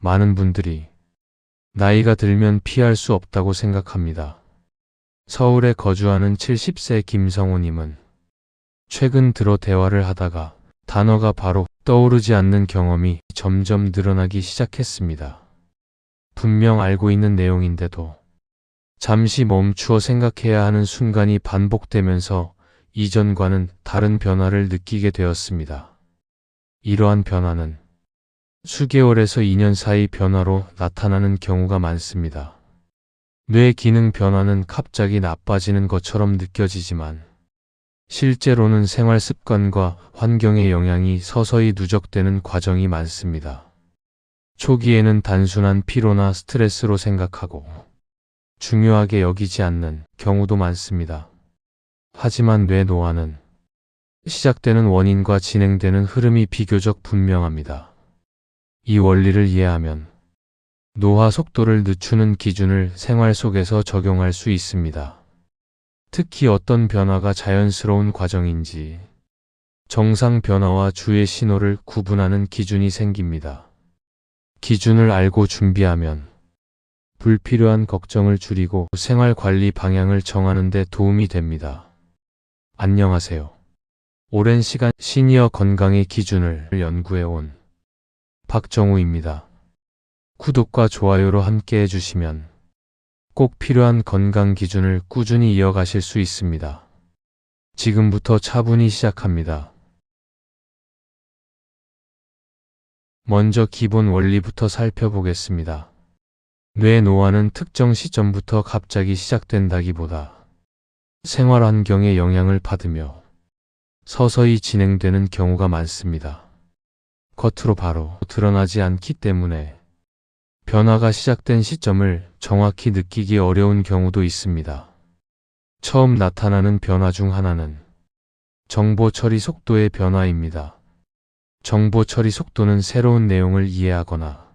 많은 분들이 나이가 들면 피할 수 없다고 생각합니다. 서울에 거주하는 70세 김성호님은 최근 들어 대화를 하다가 단어가 바로 떠오르지 않는 경험이 점점 늘어나기 시작했습니다. 분명 알고 있는 내용인데도 잠시 멈추어 생각해야 하는 순간이 반복되면서 이전과는 다른 변화를 느끼게 되었습니다. 이러한 변화는 수개월에서 2년 사이 변화로 나타나는 경우가 많습니다. 뇌 기능 변화는 갑자기 나빠지는 것처럼 느껴지지만 실제로는 생활 습관과 환경의 영향이 서서히 누적되는 과정이 많습니다. 초기에는 단순한 피로나 스트레스로 생각하고 중요하게 여기지 않는 경우도 많습니다. 하지만 뇌 노화는 시작되는 원인과 진행되는 흐름이 비교적 분명합니다. 이 원리를 이해하면 노화 속도를 늦추는 기준을 생활 속에서 적용할 수 있습니다. 특히 어떤 변화가 자연스러운 과정인지 정상 변화와 주의 신호를 구분하는 기준이 생깁니다. 기준을 알고 준비하면 불필요한 걱정을 줄이고 생활 관리 방향을 정하는 데 도움이 됩니다. 안녕하세요. 오랜 시간 시니어 건강의 기준을 연구해온 박정우입니다. 구독과 좋아요로 함께 해주시면 꼭 필요한 건강 기준을 꾸준히 이어가실 수 있습니다. 지금부터 차분히 시작합니다. 먼저 기본 원리부터 살펴보겠습니다. 뇌 노화는 특정 시점부터 갑자기 시작된다기보다 생활 환경의 영향을 받으며 서서히 진행되는 경우가 많습니다. 겉으로 바로 드러나지 않기 때문에 변화가 시작된 시점을 정확히 느끼기 어려운 경우도 있습니다. 처음 나타나는 변화 중 하나는 정보 처리 속도의 변화입니다. 정보 처리 속도는 새로운 내용을 이해하거나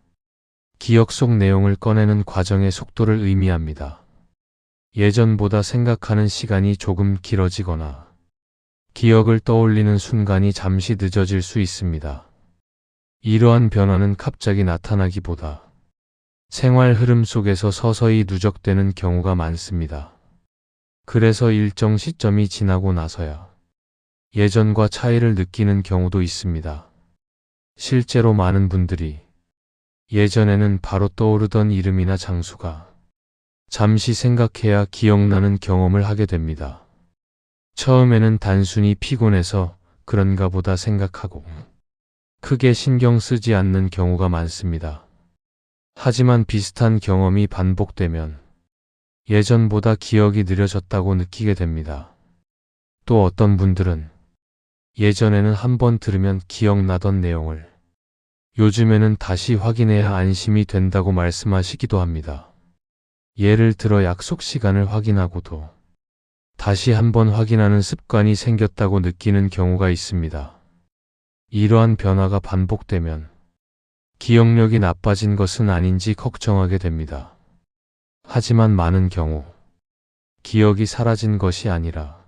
기억 속 내용을 꺼내는 과정의 속도를 의미합니다. 예전보다 생각하는 시간이 조금 길어지거나 기억을 떠올리는 순간이 잠시 늦어질 수 있습니다. 이러한 변화는 갑자기 나타나기보다 생활 흐름 속에서 서서히 누적되는 경우가 많습니다. 그래서 일정 시점이 지나고 나서야 예전과 차이를 느끼는 경우도 있습니다. 실제로 많은 분들이 예전에는 바로 떠오르던 이름이나 장소가 잠시 생각해야 기억나는 경험을 하게 됩니다. 처음에는 단순히 피곤해서 그런가 보다 생각하고 크게 신경 쓰지 않는 경우가 많습니다. 하지만 비슷한 경험이 반복되면 예전보다 기억이 느려졌다고 느끼게 됩니다. 또 어떤 분들은 예전에는 한번 들으면 기억나던 내용을 요즘에는 다시 확인해야 안심이 된다고 말씀하시기도 합니다. 예를 들어 약속 시간을 확인하고도 다시 한번 확인하는 습관이 생겼다고 느끼는 경우가 있습니다. 이러한 변화가 반복되면 기억력이 나빠진 것은 아닌지 걱정하게 됩니다. 하지만 많은 경우 기억이 사라진 것이 아니라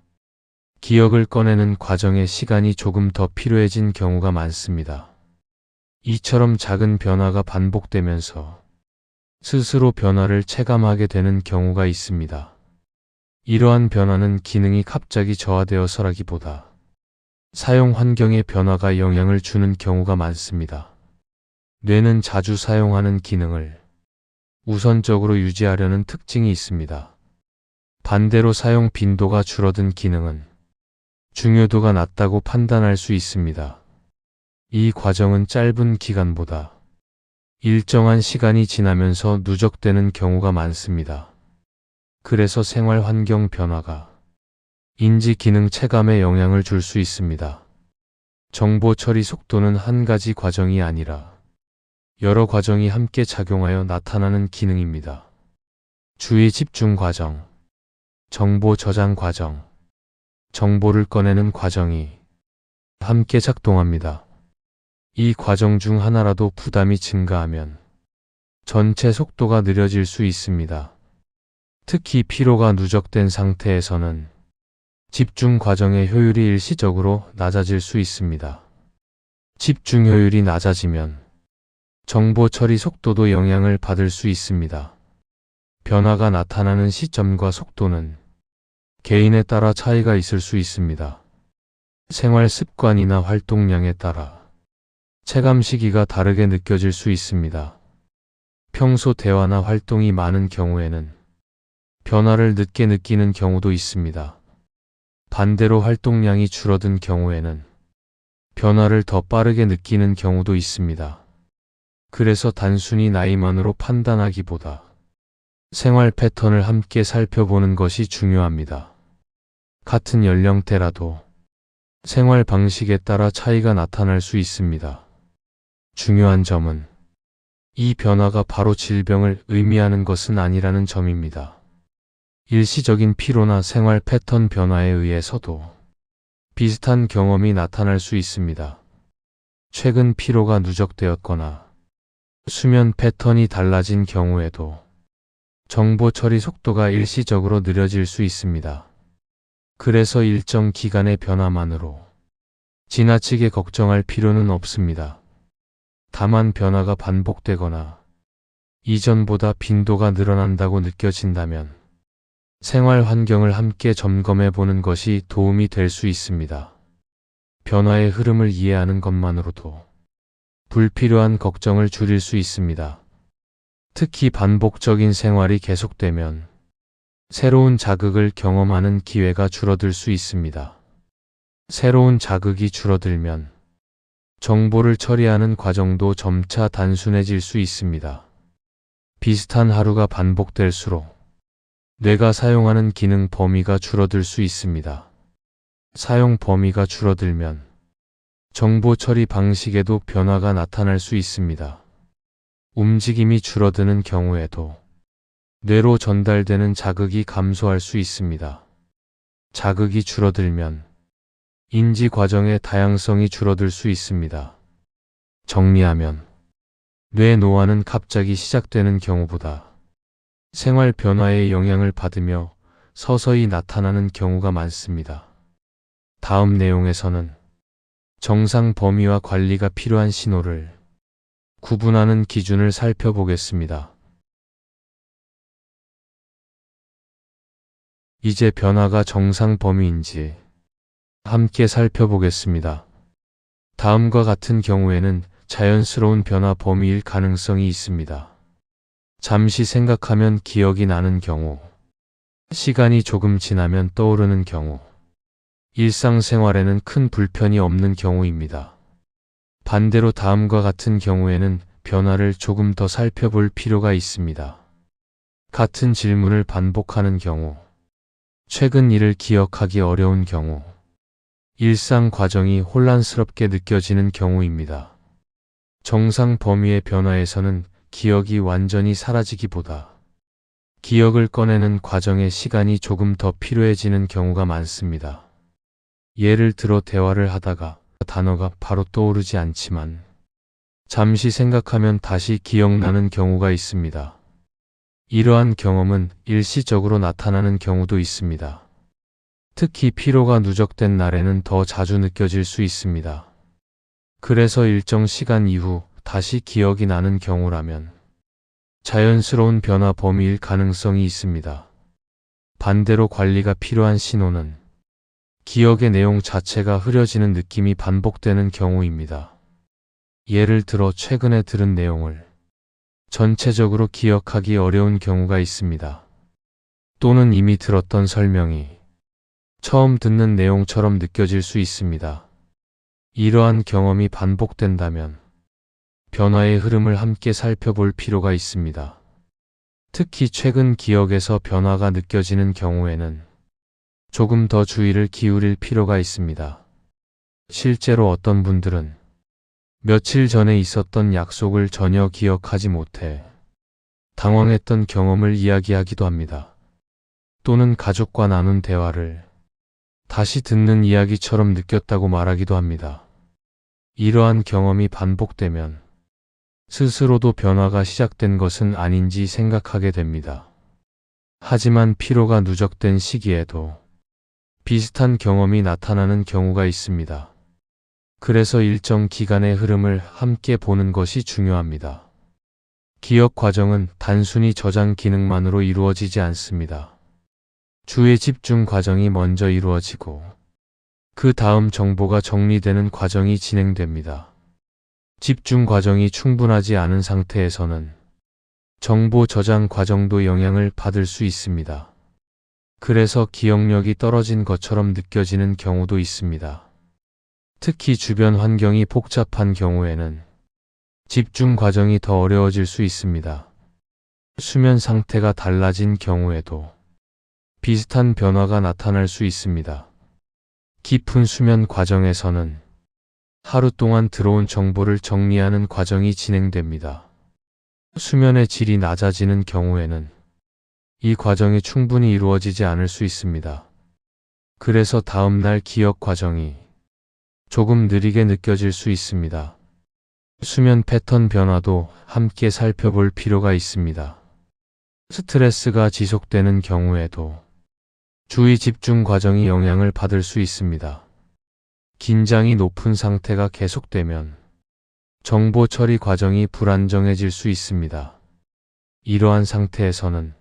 기억을 꺼내는 과정에 시간이 조금 더 필요해진 경우가 많습니다. 이처럼 작은 변화가 반복되면서 스스로 변화를 체감하게 되는 경우가 있습니다. 이러한 변화는 기능이 갑자기 저하되어서라기보다 사용 환경의 변화가 영향을 주는 경우가 많습니다. 뇌는 자주 사용하는 기능을 우선적으로 유지하려는 특징이 있습니다. 반대로 사용 빈도가 줄어든 기능은 중요도가 낮다고 판단할 수 있습니다. 이 과정은 짧은 기간보다 일정한 시간이 지나면서 누적되는 경우가 많습니다. 그래서 생활 환경 변화가 인지 기능 체감에 영향을 줄 수 있습니다. 정보 처리 속도는 한 가지 과정이 아니라 여러 과정이 함께 작용하여 나타나는 기능입니다. 주의 집중 과정, 정보 저장 과정, 정보를 꺼내는 과정이 함께 작동합니다. 이 과정 중 하나라도 부담이 증가하면 전체 속도가 느려질 수 있습니다. 특히 피로가 누적된 상태에서는 집중 과정의 효율이 일시적으로 낮아질 수 있습니다. 집중 효율이 낮아지면 정보 처리 속도도 영향을 받을 수 있습니다. 변화가 나타나는 시점과 속도는 개인에 따라 차이가 있을 수 있습니다. 생활 습관이나 활동량에 따라 체감 시기가 다르게 느껴질 수 있습니다. 평소 대화나 활동이 많은 경우에는 변화를 늦게 느끼는 경우도 있습니다. 반대로 활동량이 줄어든 경우에는 변화를 더 빠르게 느끼는 경우도 있습니다. 그래서 단순히 나이만으로 판단하기보다 생활 패턴을 함께 살펴보는 것이 중요합니다. 같은 연령대라도 생활 방식에 따라 차이가 나타날 수 있습니다. 중요한 점은 이 변화가 바로 질병을 의미하는 것은 아니라는 점입니다. 일시적인 피로나 생활 패턴 변화에 의해서도 비슷한 경험이 나타날 수 있습니다. 최근 피로가 누적되었거나 수면 패턴이 달라진 경우에도 정보 처리 속도가 일시적으로 느려질 수 있습니다. 그래서 일정 기간의 변화만으로 지나치게 걱정할 필요는 없습니다. 다만 변화가 반복되거나 이전보다 빈도가 늘어난다고 느껴진다면 생활 환경을 함께 점검해 보는 것이 도움이 될 수 있습니다. 변화의 흐름을 이해하는 것만으로도 불필요한 걱정을 줄일 수 있습니다. 특히 반복적인 생활이 계속되면 새로운 자극을 경험하는 기회가 줄어들 수 있습니다. 새로운 자극이 줄어들면 정보를 처리하는 과정도 점차 단순해질 수 있습니다. 비슷한 하루가 반복될수록 뇌가 사용하는 기능 범위가 줄어들 수 있습니다. 사용 범위가 줄어들면 정보 처리 방식에도 변화가 나타날 수 있습니다. 움직임이 줄어드는 경우에도 뇌로 전달되는 자극이 감소할 수 있습니다. 자극이 줄어들면 인지 과정의 다양성이 줄어들 수 있습니다. 정리하면 뇌 노화는 갑자기 시작되는 경우보다 생활 변화에 영향을 받으며 서서히 나타나는 경우가 많습니다. 다음 내용에서는 정상 범위와 관리가 필요한 신호를 구분하는 기준을 살펴보겠습니다. 이제 변화가 정상 범위인지 함께 살펴보겠습니다. 다음과 같은 경우에는 자연스러운 변화 범위일 가능성이 있습니다. 잠시 생각하면 기억이 나는 경우, 시간이 조금 지나면 떠오르는 경우, 일상생활에는 큰 불편이 없는 경우입니다. 반대로 다음과 같은 경우에는 변화를 조금 더 살펴볼 필요가 있습니다. 같은 질문을 반복하는 경우, 최근 일을 기억하기 어려운 경우, 일상 과정이 혼란스럽게 느껴지는 경우입니다. 정상 범위의 변화에서는 기억이 완전히 사라지기보다 기억을 꺼내는 과정에 시간이 조금 더 필요해지는 경우가 많습니다. 예를 들어 대화를 하다가 단어가 바로 떠오르지 않지만 잠시 생각하면 다시 기억나는 경우가 있습니다. 이러한 경험은 일시적으로 나타나는 경우도 있습니다. 특히 피로가 누적된 날에는 더 자주 느껴질 수 있습니다. 그래서 일정 시간 이후 다시 기억이 나는 경우라면 자연스러운 변화 범위일 가능성이 있습니다. 반대로 관리가 필요한 신호는 기억의 내용 자체가 흐려지는 느낌이 반복되는 경우입니다. 예를 들어 최근에 들은 내용을 전체적으로 기억하기 어려운 경우가 있습니다. 또는 이미 들었던 설명이 처음 듣는 내용처럼 느껴질 수 있습니다. 이러한 경험이 반복된다면 변화의 흐름을 함께 살펴볼 필요가 있습니다. 특히 최근 기억에서 변화가 느껴지는 경우에는 조금 더 주의를 기울일 필요가 있습니다. 실제로 어떤 분들은 며칠 전에 있었던 약속을 전혀 기억하지 못해 당황했던 경험을 이야기하기도 합니다. 또는 가족과 나눈 대화를 다시 듣는 이야기처럼 느꼈다고 말하기도 합니다. 이러한 경험이 반복되면 스스로도 변화가 시작된 것은 아닌지 생각하게 됩니다. 하지만 피로가 누적된 시기에도 비슷한 경험이 나타나는 경우가 있습니다. 그래서 일정 기간의 흐름을 함께 보는 것이 중요합니다. 기억 과정은 단순히 저장 기능만으로 이루어지지 않습니다. 주의 집중 과정이 먼저 이루어지고 그 다음 정보가 정리되는 과정이 진행됩니다. 집중 과정이 충분하지 않은 상태에서는 정보 저장 과정도 영향을 받을 수 있습니다. 그래서 기억력이 떨어진 것처럼 느껴지는 경우도 있습니다. 특히 주변 환경이 복잡한 경우에는 집중 과정이 더 어려워질 수 있습니다. 수면 상태가 달라진 경우에도 비슷한 변화가 나타날 수 있습니다. 깊은 수면 과정에서는 하루 동안 들어온 정보를 정리하는 과정이 진행됩니다. 수면의 질이 낮아지는 경우에는 이 과정이 충분히 이루어지지 않을 수 있습니다. 그래서 다음날 기억 과정이 조금 느리게 느껴질 수 있습니다. 수면 패턴 변화도 함께 살펴볼 필요가 있습니다. 스트레스가 지속되는 경우에도 주의 집중 과정이 영향을 받을 수 있습니다. 긴장이 높은 상태가 계속되면 정보 처리 과정이 불안정해질 수 있습니다. 이러한 상태에서는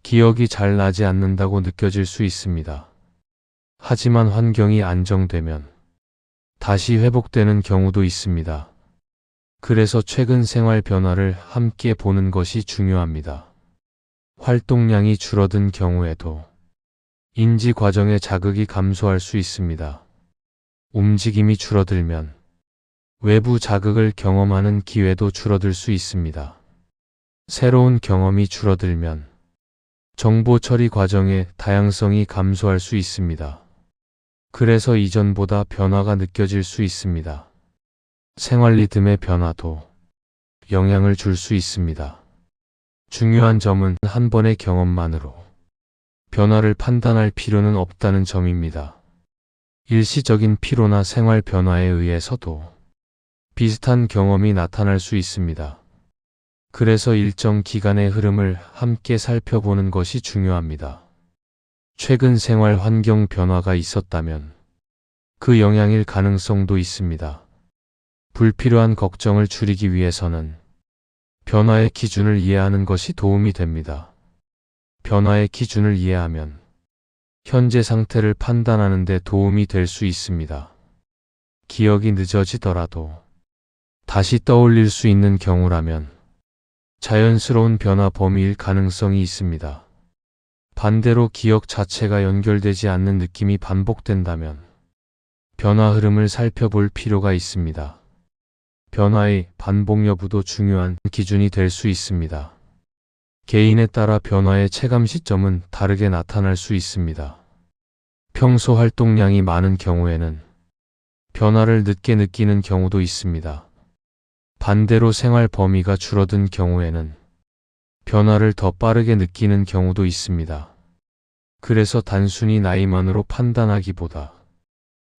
기억이 잘 나지 않는다고 느껴질 수 있습니다. 하지만 환경이 안정되면 다시 회복되는 경우도 있습니다. 그래서 최근 생활 변화를 함께 보는 것이 중요합니다. 활동량이 줄어든 경우에도 인지 과정의 자극이 감소할 수 있습니다. 움직임이 줄어들면 외부 자극을 경험하는 기회도 줄어들 수 있습니다. 새로운 경험이 줄어들면 정보 처리 과정의 다양성이 감소할 수 있습니다. 그래서 이전보다 변화가 느껴질 수 있습니다. 생활 리듬의 변화도 영향을 줄 수 있습니다. 중요한 점은 한 번의 경험만으로 변화를 판단할 필요는 없다는 점입니다. 일시적인 피로나 생활 변화에 의해서도 비슷한 경험이 나타날 수 있습니다. 그래서 일정 기간의 흐름을 함께 살펴보는 것이 중요합니다. 최근 생활 환경 변화가 있었다면 그 영향일 가능성도 있습니다. 불필요한 걱정을 줄이기 위해서는 변화의 기준을 이해하는 것이 도움이 됩니다. 변화의 기준을 이해하면 현재 상태를 판단하는 데 도움이 될 수 있습니다. 기억이 늦어지더라도 다시 떠올릴 수 있는 경우라면 자연스러운 변화 범위일 가능성이 있습니다. 반대로 기억 자체가 연결되지 않는 느낌이 반복된다면 변화 흐름을 살펴볼 필요가 있습니다. 변화의 반복 여부도 중요한 기준이 될 수 있습니다. 개인에 따라 변화의 체감 시점은 다르게 나타날 수 있습니다. 평소 활동량이 많은 경우에는 변화를 늦게 느끼는 경우도 있습니다. 반대로 생활 범위가 줄어든 경우에는 변화를 더 빠르게 느끼는 경우도 있습니다. 그래서 단순히 나이만으로 판단하기보다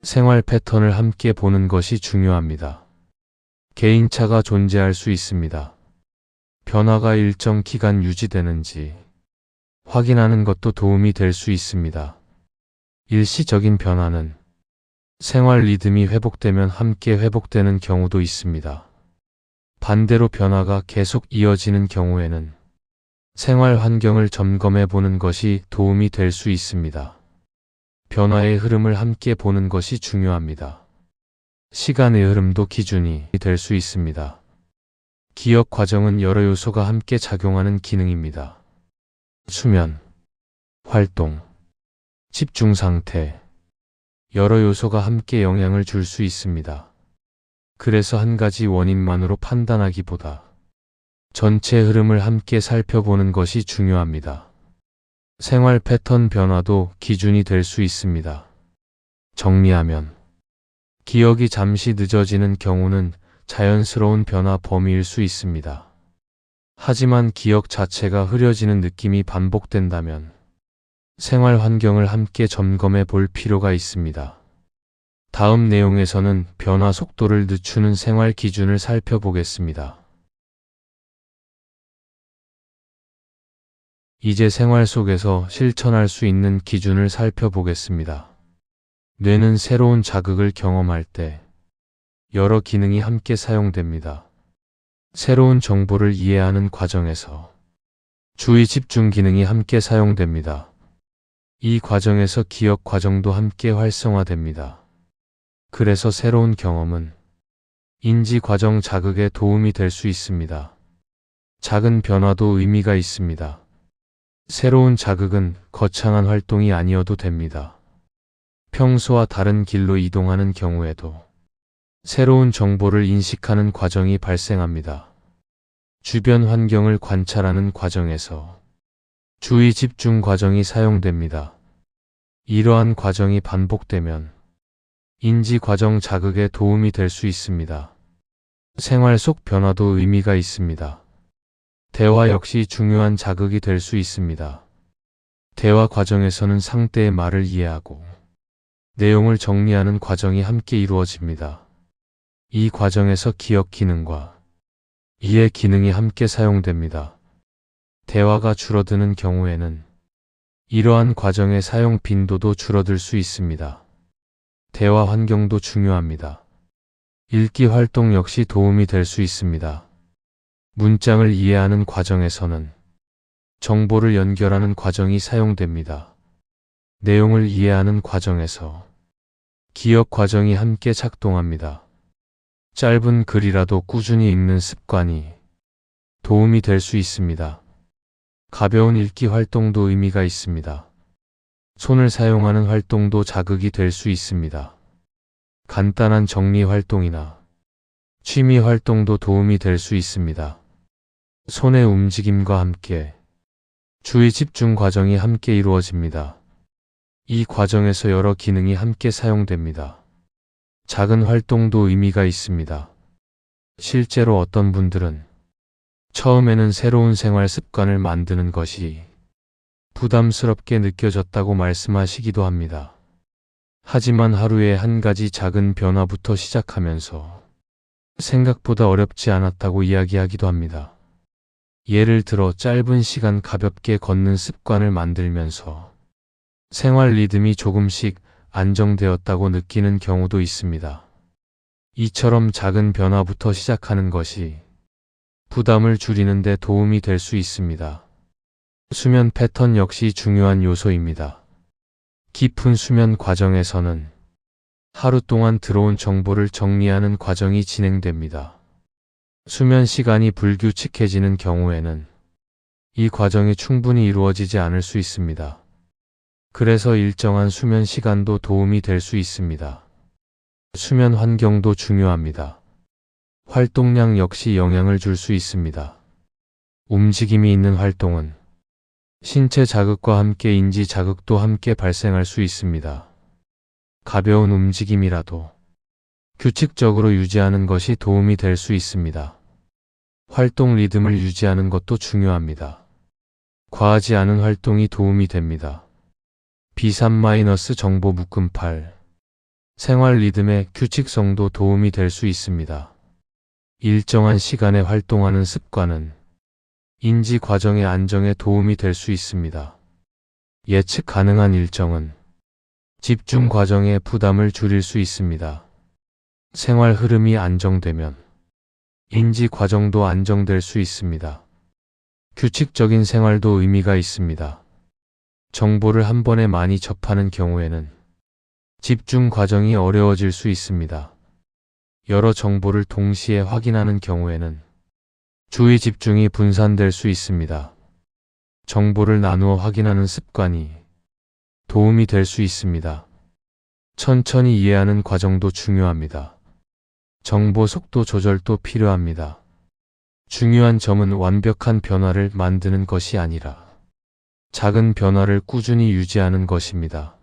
생활 패턴을 함께 보는 것이 중요합니다. 개인차가 존재할 수 있습니다. 변화가 일정 기간 유지되는지 확인하는 것도 도움이 될 수 있습니다. 일시적인 변화는 생활 리듬이 회복되면 함께 회복되는 경우도 있습니다. 반대로 변화가 계속 이어지는 경우에는 생활 환경을 점검해 보는 것이 도움이 될 수 있습니다. 변화의 흐름을 함께 보는 것이 중요합니다. 시간의 흐름도 기준이 될 수 있습니다. 기억 과정은 여러 요소가 함께 작용하는 기능입니다. 수면, 활동, 집중 상태, 여러 요소가 함께 영향을 줄 수 있습니다. 그래서 한 가지 원인만으로 판단하기보다 전체 흐름을 함께 살펴보는 것이 중요합니다. 생활 패턴 변화도 기준이 될 수 있습니다. 정리하면 기억이 잠시 늦어지는 경우는 자연스러운 변화 범위일 수 있습니다. 하지만 기억 자체가 흐려지는 느낌이 반복된다면 생활 환경을 함께 점검해 볼 필요가 있습니다. 다음 내용에서는 변화 속도를 늦추는 생활 기준을 살펴보겠습니다. 이제 생활 속에서 실천할 수 있는 기준을 살펴보겠습니다. 뇌는 새로운 자극을 경험할 때 여러 기능이 함께 사용됩니다. 새로운 정보를 이해하는 과정에서 주의 집중 기능이 함께 사용됩니다. 이 과정에서 기억 과정도 함께 활성화됩니다. 그래서 새로운 경험은 인지 과정 자극에 도움이 될 수 있습니다. 작은 변화도 의미가 있습니다. 새로운 자극은 거창한 활동이 아니어도 됩니다. 평소와 다른 길로 이동하는 경우에도 새로운 정보를 인식하는 과정이 발생합니다. 주변 환경을 관찰하는 과정에서 주의 집중 과정이 사용됩니다. 이러한 과정이 반복되면 인지 과정 자극에 도움이 될 수 있습니다. 생활 속 변화도 의미가 있습니다. 대화 역시 중요한 자극이 될 수 있습니다. 대화 과정에서는 상대의 말을 이해하고 내용을 정리하는 과정이 함께 이루어집니다. 이 과정에서 기억 기능과 이해 기능이 함께 사용됩니다. 대화가 줄어드는 경우에는 이러한 과정의 사용 빈도도 줄어들 수 있습니다. 대화 환경도 중요합니다. 읽기 활동 역시 도움이 될 수 있습니다. 문장을 이해하는 과정에서는 정보를 연결하는 과정이 사용됩니다. 내용을 이해하는 과정에서 기억 과정이 함께 작동합니다. 짧은 글이라도 꾸준히 읽는 습관이 도움이 될 수 있습니다. 가벼운 읽기 활동도 의미가 있습니다. 손을 사용하는 활동도 자극이 될 수 있습니다. 간단한 정리 활동이나 취미 활동도 도움이 될 수 있습니다. 손의 움직임과 함께 주의 집중 과정이 함께 이루어집니다. 이 과정에서 여러 기능이 함께 사용됩니다. 작은 활동도 의미가 있습니다. 실제로 어떤 분들은 처음에는 새로운 생활 습관을 만드는 것이 부담스럽게 느껴졌다고 말씀하시기도 합니다. 하지만 하루에 한 가지 작은 변화부터 시작하면서 생각보다 어렵지 않았다고 이야기하기도 합니다. 예를 들어 짧은 시간 가볍게 걷는 습관을 만들면서 생활 리듬이 조금씩 안정되었다고 느끼는 경우도 있습니다. 이처럼 작은 변화부터 시작하는 것이 부담을 줄이는 데 도움이 될 수 있습니다. 수면 패턴 역시 중요한 요소입니다. 깊은 수면 과정에서는 하루 동안 들어온 정보를 정리하는 과정이 진행됩니다. 수면 시간이 불규칙해지는 경우에는 이 과정이 충분히 이루어지지 않을 수 있습니다. 그래서 일정한 수면 시간도 도움이 될 수 있습니다. 수면 환경도 중요합니다. 활동량 역시 영향을 줄 수 있습니다. 움직임이 있는 활동은 신체 자극과 함께 인지 자극도 함께 발생할 수 있습니다. 가벼운 움직임이라도 규칙적으로 유지하는 것이 도움이 될 수 있습니다. 활동 리듬을 유지하는 것도 중요합니다. 과하지 않은 활동이 도움이 됩니다. B3- 정보 묶음 8. 생활 리듬의 규칙성도 도움이 될 수 있습니다. 일정한 시간에 활동하는 습관은 인지 과정의 안정에 도움이 될 수 있습니다. 예측 가능한 일정은 집중 과정의 부담을 줄일 수 있습니다. 생활 흐름이 안정되면 인지 과정도 안정될 수 있습니다. 규칙적인 생활도 의미가 있습니다. 정보를 한 번에 많이 접하는 경우에는 집중 과정이 어려워질 수 있습니다. 여러 정보를 동시에 확인하는 경우에는 주의 집중이 분산될 수 있습니다. 정보를 나누어 확인하는 습관이 도움이 될 수 있습니다. 천천히 이해하는 과정도 중요합니다. 정보 속도 조절도 필요합니다. 중요한 점은 완벽한 변화를 만드는 것이 아니라 작은 변화를 꾸준히 유지하는 것입니다.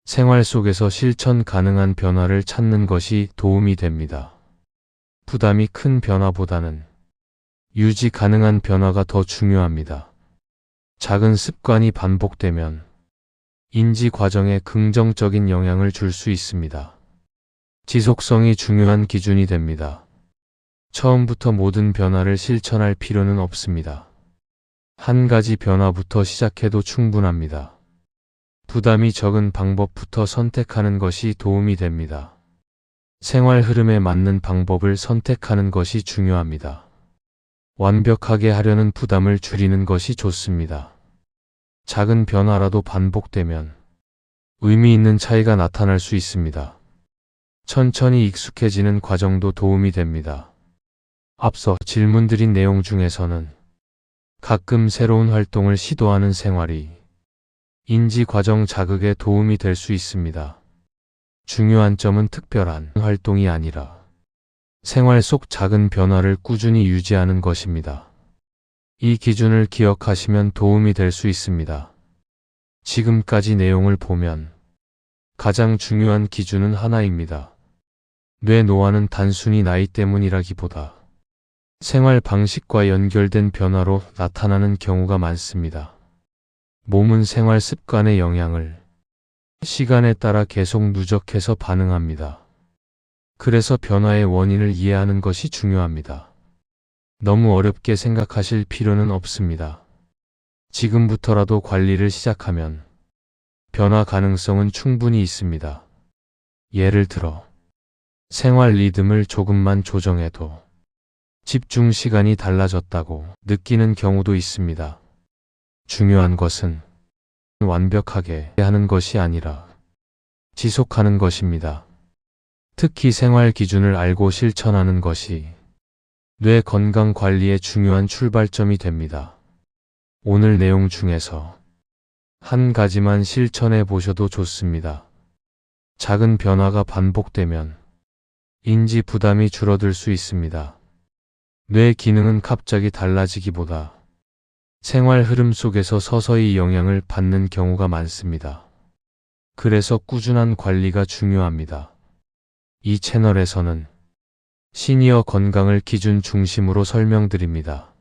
생활 속에서 실천 가능한 변화를 찾는 것이 도움이 됩니다. 부담이 큰 변화보다는 유지 가능한 변화가 더 중요합니다. 작은 습관이 반복되면 인지 과정에 긍정적인 영향을 줄 수 있습니다. 지속성이 중요한 기준이 됩니다. 처음부터 모든 변화를 실천할 필요는 없습니다. 한 가지 변화부터 시작해도 충분합니다. 부담이 적은 방법부터 선택하는 것이 도움이 됩니다. 생활 흐름에 맞는 방법을 선택하는 것이 중요합니다. 완벽하게 하려는 부담을 줄이는 것이 좋습니다. 작은 변화라도 반복되면 의미 있는 차이가 나타날 수 있습니다. 천천히 익숙해지는 과정도 도움이 됩니다. 앞서 질문드린 내용 중에서는 가끔 새로운 활동을 시도하는 생활이 인지 과정 자극에 도움이 될 수 있습니다. 중요한 점은 특별한 활동이 아니라 생활 속 작은 변화를 꾸준히 유지하는 것입니다. 이 기준을 기억하시면 도움이 될 수 있습니다. 지금까지 내용을 보면 가장 중요한 기준은 하나입니다. 뇌 노화는 단순히 나이 때문이라기보다 생활 방식과 연결된 변화로 나타나는 경우가 많습니다. 몸은 생활 습관의 영향을 시간에 따라 계속 누적해서 반응합니다. 그래서 변화의 원인을 이해하는 것이 중요합니다. 너무 어렵게 생각하실 필요는 없습니다. 지금부터라도 관리를 시작하면 변화 가능성은 충분히 있습니다. 예를 들어 생활 리듬을 조금만 조정해도 집중 시간이 달라졌다고 느끼는 경우도 있습니다. 중요한 것은 완벽하게 하는 것이 아니라 지속하는 것입니다. 특히 생활 기준을 알고 실천하는 것이 뇌 건강 관리의 중요한 출발점이 됩니다. 오늘 내용 중에서 한 가지만 실천해 보셔도 좋습니다. 작은 변화가 반복되면 인지 부담이 줄어들 수 있습니다. 뇌 기능은 갑자기 달라지기보다 생활 흐름 속에서 서서히 영향을 받는 경우가 많습니다. 그래서 꾸준한 관리가 중요합니다. 이 채널에서는 시니어 건강을 기준 중심으로 설명드립니다.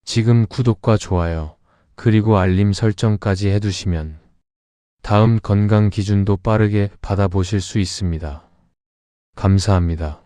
지금 구독과 좋아요, 그리고 알림 설정까지 해두시면 다음 건강 기준도 빠르게 받아보실 수 있습니다. 감사합니다.